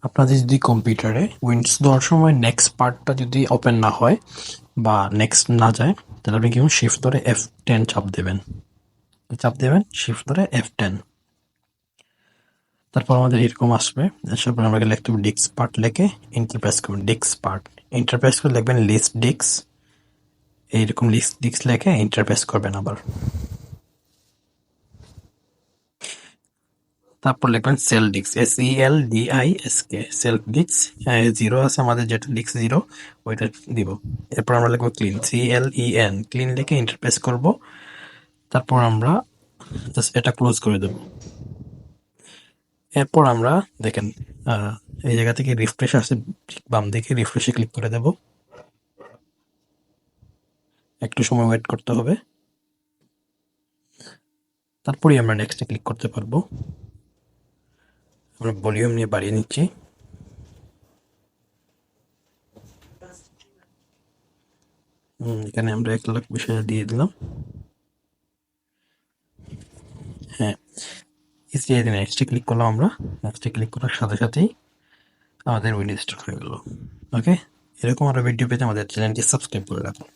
আপনাদের যদি কম্পিউটারে উইন্ডোজ দেওয়ার সময় নেক্সট পার্টটা যদি ওপেন না হয় বা নেক্সট না যায়, তাহলে আপনি কি শিফট ধরে F10 চাপ দেবেন শিফট ধরে F10। তারপর আমাদের এরকম আসবে, আসার পর আমরা লিখতে হবে ডিস্ক পার্ট, লিখে এন্টার প্রেস করবেন। ডিস্ক পার্ট এন্টার প্রেস করে লিখবেন লিস্ট ডিস্ক, এইরকম লিস্ট ডিস্ক লিখে এন্টার প্রেস করবেন আবার। তারপর লিখবেন sel disk, SELDISK, sel disk. Zero আছে আমাদের, যেটা ডিস্ক জিরো ওইটা দিব। এরপর আমরা লিখবো ক্লিন, CLEN, ক্লিন লিখে এন্টার প্রেস করব। তারপর আমরা জাস্ট এটা ক্লোজ করে দেব। এরপর আমরা দেখেন এই জায়গা থেকে রিফ্রেশ আছে, ঠিক বাম দিকে রিফ্রেশে ক্লিক করে দেব। একটু সময় ওয়েট করতে হবে, তারপরেই আমরা নেক্সটে ক্লিক করতে পারবো। আমরা ভলিউম নিয়ে বাড়িয়ে নিচ্ছি। এখানে আমরা 1,20,000 দিয়ে দিলাম। হ্যাঁ, নেক্সটে ক্লিক করলাম আমরা। নেক্সটে ক্লিক করার সাথে সাথেই আমাদের উইন্ডোজ স্টার্ট হয়ে গেল। ওকে, এরকম আরো ভিডিও পেতে আমাদের চ্যানেলটি সাবস্ক্রাইব করে রাখুন।